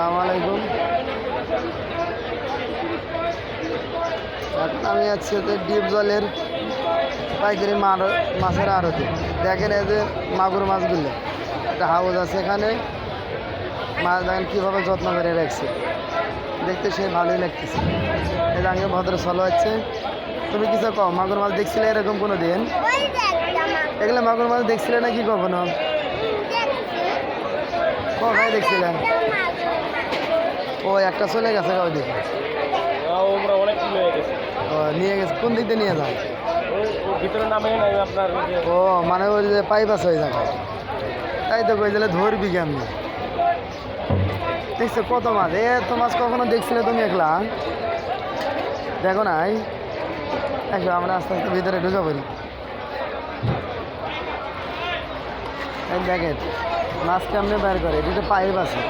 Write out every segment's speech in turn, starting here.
আসসালামু আলাইকুম। এখন আমি আছি হচ্ছে ডিপ জলের পাইকারি মাছের আড়তে। দেখেন এই যে মাগুর মাছগুলো, একটা হাউস আছে এখানে, মাছ দেখেন কীভাবে যত্ন করে রাখছে, দেখতে সে ভালোই লাগতেছে। এই যে আগে ভদ্র চলো হচ্ছে। তুমি কিছু কও, মাগুর মাছ দেখছিলে এরকম কোনো দিন? এগুলো মাগুর মাছ দেখছিলে নাকি কখনো? কোথায় দেখছিলেন? ও একটা চলে গেছে ওই দিকে। ও নিয়ে গেছে, কোন দিক দিয়ে নিয়ে যান? ভিতরে নামে আপনার ও মানে ওই যে পাইপ আছে ওই জায়গায়, তাই তো কই দিলে ধরবি কেমনি। দেখছো কত মাছ, এত মাছ কখনো দেখছিলে তুমি একলা? দেখো নাই, দেখো আমরা আস্তে আস্তে ভিতরে ঢুকে পড়ি। দেখেন মাছ কেমনে বের করে, এটা পাইপ আছে,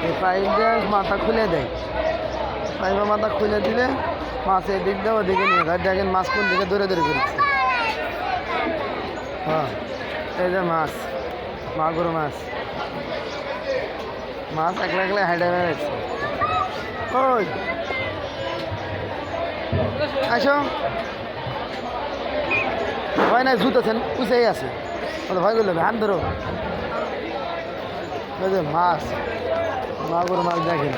এই পাইপ দিয়ে মাথা খুলে দেয়, পাইপের মাথা খুলে দিলে মাছ এদিক দিয়ে ওদিকে নিয়ে যায়। দেখেন মাছ কোন দিকে দূরে দূরে করছে। হ্যাঁ এই যে মাছ, মাগুর মাছ, মাছ একলা একলা হেঁটে বেড়াচ্ছে। ওই আসো, ভয় নাই, জুতেছেন পুষেই আছে, ভয় করলে হাত ধরো। ওই যে মাছ, মাগুর মাছ দেখেন,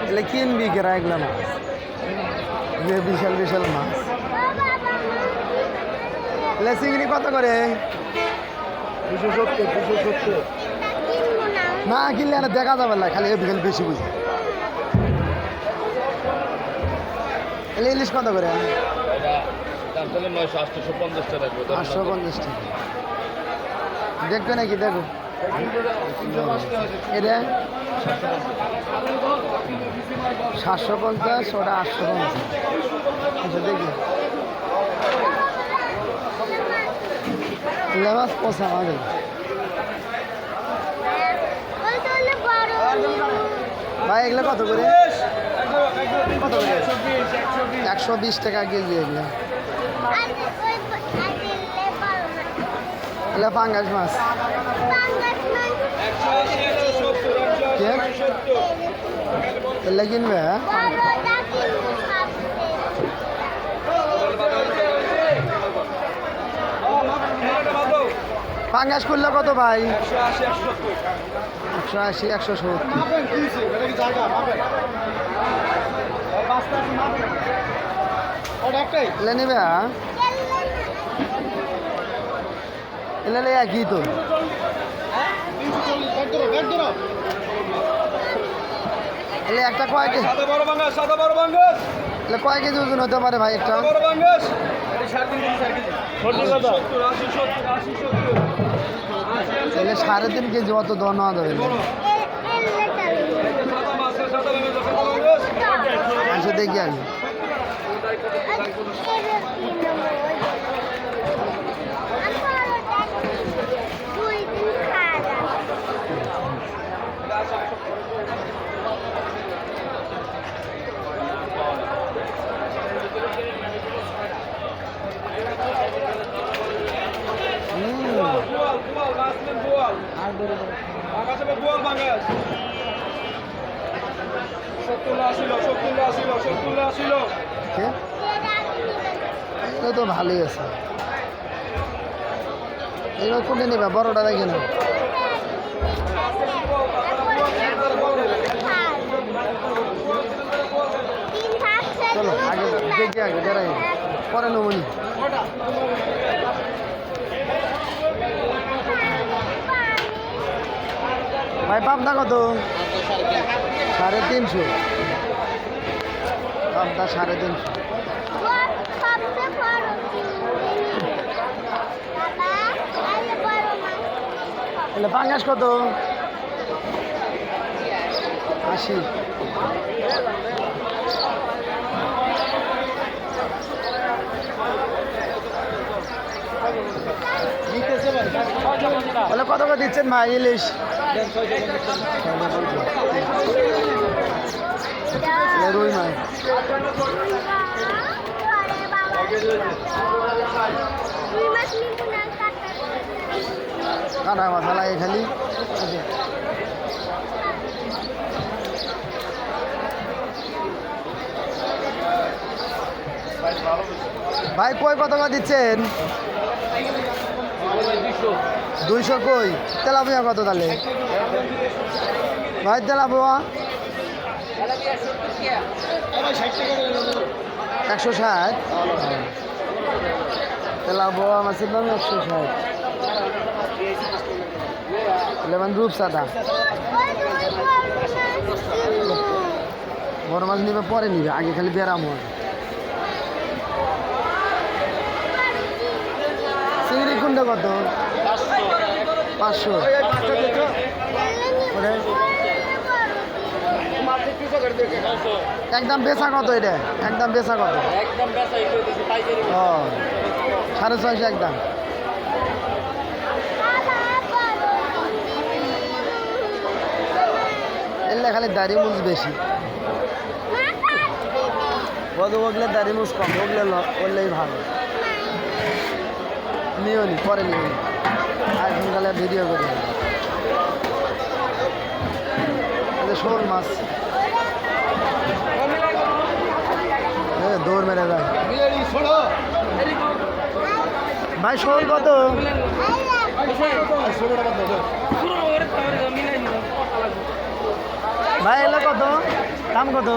এগুলো কিনবি কেরা এগুলো মাছ, যে বিশাল বিশাল মাছ। চিংড়ি কত করে? 270 না কিনলে না দেখা যাবে না, খালি বিকেল বেশি বুঝি। ইলিশ কত করে? 850 টাকা। 850 টাকা। দেখবে নাকি? দেখো এটা 750, ওটা 850। আচ্ছা দেখি লেবাস পোষা আমাদের। ভাই এগুলো কত করে? কত করে? 120 টাকা কেজি এগুলো। এগুলো পাঙ্গাস মাছ। এগুলো কিনবে? পাঙ্গাস করলে কত ভাই? 180, 170। এলে নেবে? এলে একই তো। এলে একটা কয় কেজি? এলে কয় কেজি ওজন হতে পারে ভাই একটা? এলে 3.5 কেজি, অত দন নেওয়া যাবে না। আচ্ছা দেখি আমি। তো ভালোই আছে। এগুলো কোনটা নেবে? বড়টা দেখে না। চলো আগে দেখি, আগে বেড়াই পরে নমনি। ভাই পাবদা কত? 350। পাবদা 350। এলে পাঙ্গাস কত? 80। বলে কত করে দিচ্ছেন ভাই ইলিশ? রুই মাছ কাঁটা মাথা লাগে খালি। ভাই কই কত করে দিচ্ছেন? 200 কই? তেলাপিয়া কত তাহলে ভাই? তেলাপিয়া 160। তেলাপিয়া মাছের দাম 160। লেমন রূপসাদা বড় মাছ নিবে পরে নিবে, আগে খালি বেড়াম হয়। চিংড়ি কুন্ডা কত? 500। একদম বেচা কত এটা? একদম বেচা কত? ও 650 একদম। এলে খালি দাড়ি মুজ বেশি, ওগুলো দাড়ি মুজ কম, ওগুলোই ভালো। নিও নি, পরে নিও নি, এখন তাহলে ভিডিও করি। শোল মাছ দৌড় মেরে যায় ভাই। শোল কত? ভাই এলো কত? দাম কত?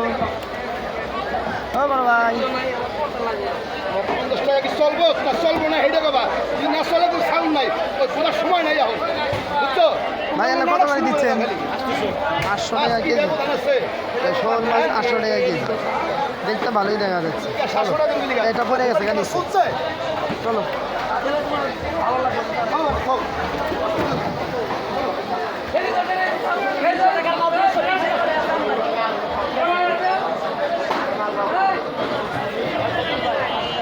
ও বড় ভাই 50 টাকা কি চলবো না চলবো না হেঁটে বাবা, যদি না চলে তো সাউন্ড নাই, ওই খোলার সময় নাই এখন, বুঝছো? ভাই এলো কত করে দিচ্ছেন? 800 টাকা কেজি। শোল মাছ 800 টাকা কেজি। দেখতে ভালোই দেখা যাচ্ছে। এটা পরে গেছে কেন? চলো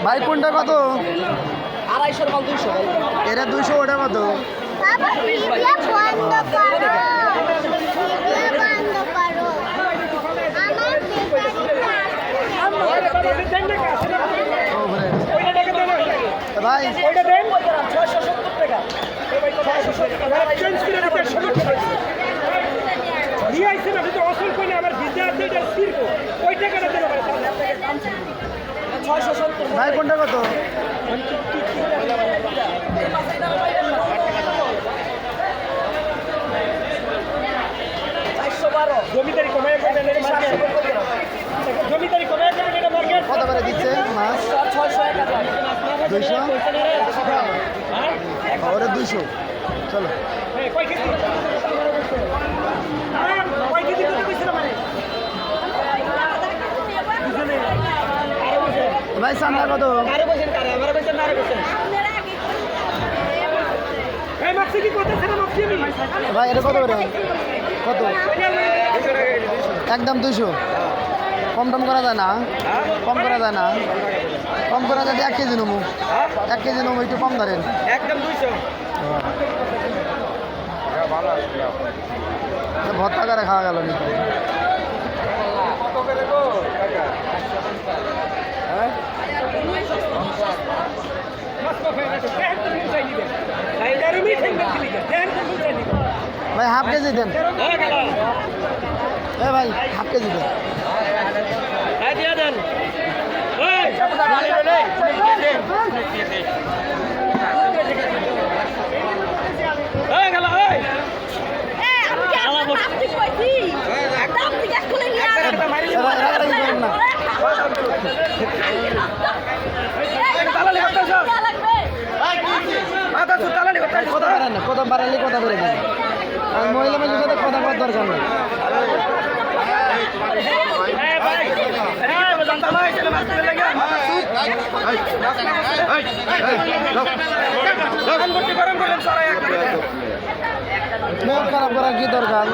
ভাই কোনটা কত? 250 মাল 200 ভাই। এটা 200, ওটা কত? ভাই 670 টাকা। নিয়ে আইসেন আপনি তো অসল কইলে আমার ভিজা আছে এটা স্থির ওই টাকাটা দেন পারে 670 ভাই কোনটা কত? জমিদারি কমায় করবেন এটা মার্কেট। জমিদারি কমায় করবেন এটা মার্কেট। কত করে দিচ্ছে মাছ? 200। ওরে 200। চলো এই কয় কেজি? কয় কেজি কত কইছিল মানে? ভাই চান্দা কত? আরে বসেন কারে আমারে বসেন না আরে বসেন। এই মাছটি কি কত ছিল মাছটি আমি? ভাই এটা কত করে? কত? একদম 200। কম টম করা যায় না? কম করা যায় না? কম করা যায় 1 কেজি নেবো। 1 কেজি নেবো, একটু কম ধরেন। একদম 200। ভর্তা করে খাওয়া গেল নাকি? মাছ কত হয়ে গেছে? দেখেন তো মুছাই নিবেন। এটারও মিঠে দিলি দেখেন তো মুছাই নিবেন। ভাই হাফ কেজি দেন। এ ভাই হাফ কেজি দেন। এই দিয়া দেন। এই এই গেল এই কথা বাড়ান না, কথা বাড়ালে কথা বেড়ে দেন। আর মহিলা মানুষের সাথে কথা বলার দরকার নেই। মুখ খারাপ করার কি দরকার?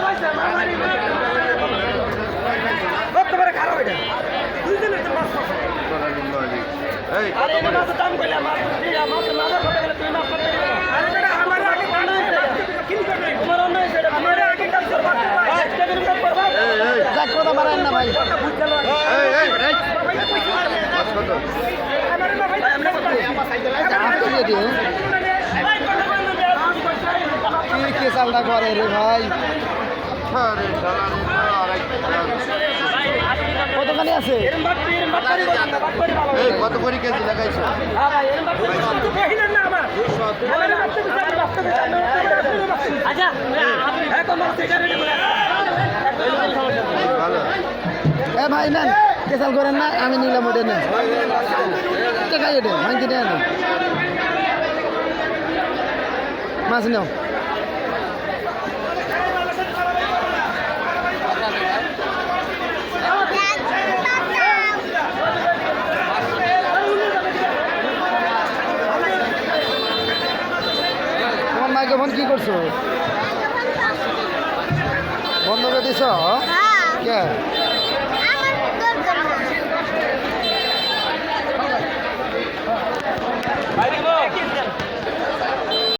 যাক কথা বাড়ান না ভাই। হাফ কেজি দিয়ে কেসালটা করে রে ভাই কতখানি আছে এরম বাট্টি বলেন না, বাট্টি ভালো। কত করে কেজি লাগাইছো হ্যাঁ ভাই, এরম বাট্টি কিন্তু কহিলেন না আমার। আমার বাট্টি বিচার, বাট্টি বিচার, আচ্ছা, এখন মাছ থেকে রেডি করে। এ ভাই নেন কেসাল করেন না আমি নিলাম ওটা নেন টাকাই এটা ভাঙতে নেন মাছ নাও তোমার মাইক্রোফোন কি করছো বন্ধ করে দিছ কে